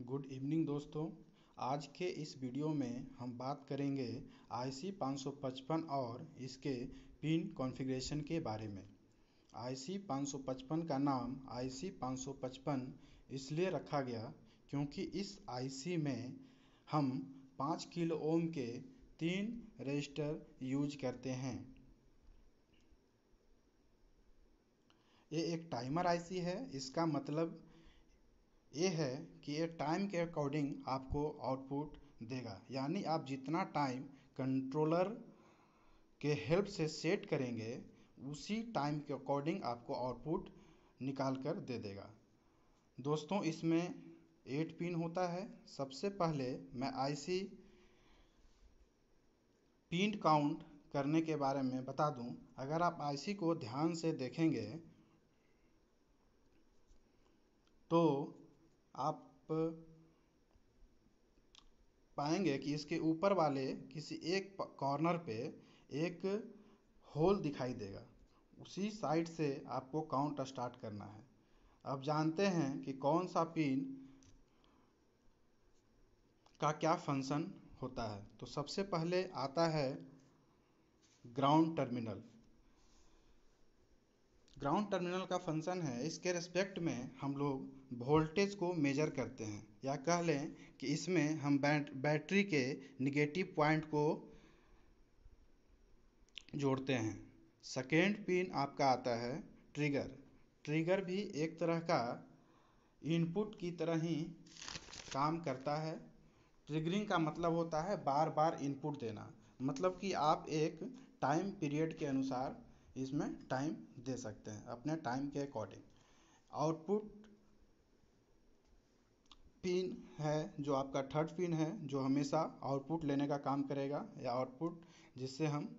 Good evening दोस्तों। आज के इस वीडियो में हम बात करेंगे IC 555 और इसके पिन कॉन्फ़िगरेशन के बारे में। IC 555 का नाम IC 555 इसलिए रखा गया क्योंकि इस IC में हम 5 किलो ओम के 3 रजिस्टर यूज करते हैं। ये एक टाइमर IC है। इसका मतलब ये है कि ये टाइम के अकॉर्डिंग आपको आउटपुट देगा, यानी आप जितना टाइम कंट्रोलर के हेल्प से सेट करेंगे उसी टाइम के अकॉर्डिंग आपको आउटपुट निकाल कर दे देगा। दोस्तों, इसमें 8 पिन होता है। सबसे पहले मैं IC पिन काउंट करने के बारे में बता दूं। अगर आप IC को ध्यान से देखेंगे तो आप पाएंगे कि इसके ऊपर वाले किसी एक कॉर्नर पे एक होल दिखाई देगा। उसी साइड से आपको काउंट स्टार्ट करना है। अब जानते हैं कि कौन सा पिन का क्या फंक्शन होता है। तो सबसे पहले आता है ग्राउंड टर्मिनल। ग्राउंड टर्मिनल का फंक्शन है, इसके रिस्पेक्ट में हम लोग वोल्टेज को मेजर करते हैं, या कह लें कि इसमें हम बैटरी के निगेटिव पॉइंट को जोड़ते हैं। सेकेंड पिन आपका आता है ट्रिगर। ट्रिगर भी एक तरह का इनपुट की तरह ही काम करता है। ट्रिगरिंग का मतलब होता है बार बार इनपुट देना, मतलब कि आप एक टाइम पीरियड के अनुसार इसमें टाइम दे सकते हैं अपने टाइम के अकॉर्डिंग। आउटपुट पिन है जो आपका थर्ड पिन है, जो हमेशा आउटपुट लेने का काम करेगा, या आउटपुट जिससे हम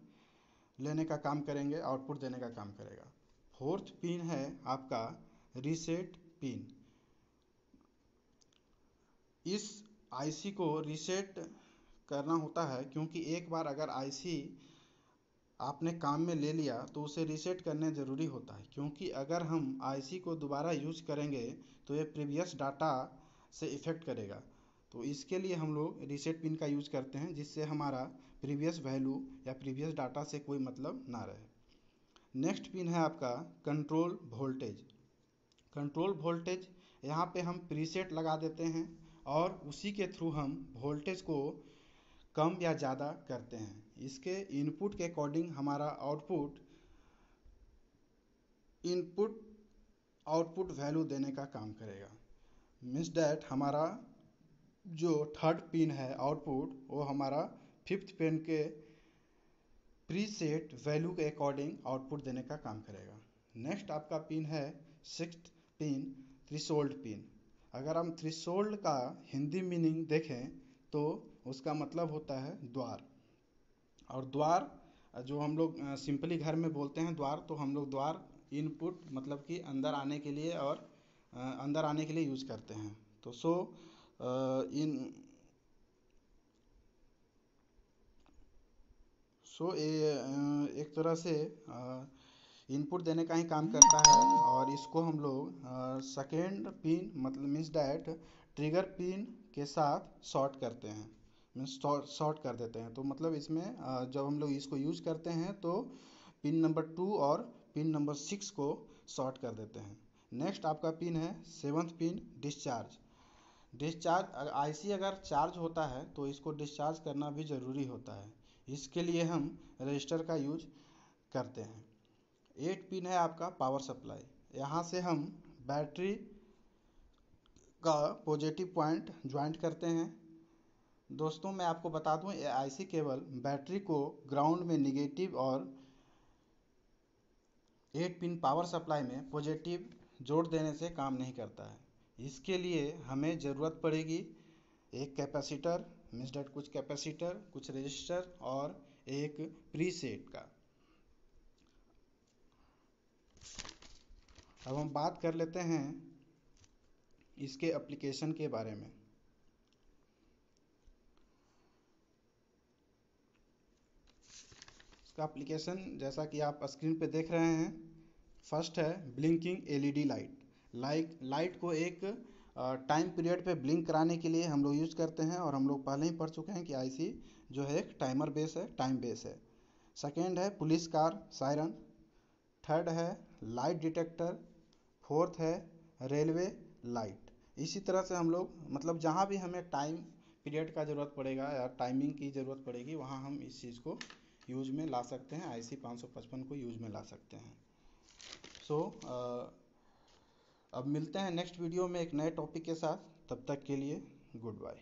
लेने का काम करेंगे आउटपुट देने का काम करेगा। फोर्थ पिन है आपका रीसेट पिन। इस IC को रीसेट करना होता है क्योंकि एक बार अगर IC आपने काम में ले लिया तो उसे रीसेट करने ज़रूरी होता है, क्योंकि अगर हम IC को दोबारा यूज़ करेंगे तो ये प्रीवियस डाटा से इफ़ेक्ट करेगा। तो इसके लिए हम लोग रीसेट पिन का यूज़ करते हैं, जिससे हमारा प्रीवियस वैल्यू या प्रीवियस डाटा से कोई मतलब ना रहे। नेक्स्ट पिन है आपका कंट्रोल वोल्टेज। कंट्रोल वोल्टेज, यहाँ पे हम प्रीसेट लगा देते हैं और उसी के थ्रू हम वोल्टेज को कम या ज़्यादा करते हैं। इसके इनपुट के अकॉर्डिंग हमारा इनपुट आउटपुट वैल्यू देने का काम करेगा। मीन्स डैट हमारा जो थर्ड पिन है आउटपुट, वो हमारा फिफ्थ पिन के प्रीसेट वैल्यू के अकॉर्डिंग आउटपुट देने का काम करेगा। नेक्स्ट आपका पिन है सिक्स्थ पिन, थ्रेशोल्ड पिन। अगर हम थ्रेशोल्ड का हिंदी मीनिंग देखें तो उसका मतलब होता है द्वार। और द्वार जो हम लोग सिंपली घर में बोलते हैं द्वार, तो हम लोग द्वार इनपुट मतलब कि अंदर आने के लिए और अंदर आने के लिए यूज करते हैं। तो ये एक तरह से इनपुट देने का ही काम करता है। और इसको हम लोग सेकेंड पिन मतलब मीन्स डैट ट्रिगर पिन के साथ शॉर्ट करते हैं, मीन्स शॉर्ट कर देते हैं। तो मतलब इसमें जब हम लोग इसको यूज करते हैं तो पिन नंबर 2 और पिन नंबर 6 को शॉर्ट कर देते हैं। नेक्स्ट आपका पिन है सेवन्थ पिन, डिस्चार्ज। IC अगर चार्ज होता है तो इसको डिस्चार्ज करना भी ज़रूरी होता है। इसके लिए हम रजिस्टर का यूज करते हैं। 8 पिन है आपका पावर सप्लाई। यहाँ से हम बैटरी का पॉजिटिव पॉइंट ज्वाइंट करते हैं। दोस्तों, मैं आपको बता दूं, ये IC केवल बैटरी को ग्राउंड में निगेटिव और 8 पिन पावर सप्लाई में पॉजिटिव जोड़ देने से काम नहीं करता है। इसके लिए हमें ज़रूरत पड़ेगी एक कैपेसिटर, मीन्स डैट कुछ कैपेसिटर, कुछ रजिस्टर और एक प्रीसेट का। अब हम बात कर लेते हैं इसके एप्लीकेशन के बारे में। इसका एप्लीकेशन जैसा कि आप स्क्रीन पे देख रहे हैं, फर्स्ट है ब्लिंकिंग LED लाइट। लाइट को एक टाइम पीरियड पे ब्लिंक कराने के लिए हम लोग यूज़ करते हैं, और हम लोग पहले ही पढ़ चुके हैं कि आईसी जो है एक टाइमर बेस है, टाइम बेस है। सेकेंड है पुलिस कार सायरन। थर्ड है लाइट डिटेक्टर। फोर्थ है रेलवे लाइट। इसी तरह से हम लोग मतलब जहाँ भी हमें टाइम पीरियड का ज़रूरत पड़ेगा या टाइमिंग की ज़रूरत पड़ेगी, वहाँ हम इस चीज़ को यूज में ला सकते हैं, आईसी 555 को यूज में ला सकते हैं। सो अब मिलते हैं नेक्स्ट वीडियो में एक नए टॉपिक के साथ। तब तक के लिए गुड बाय।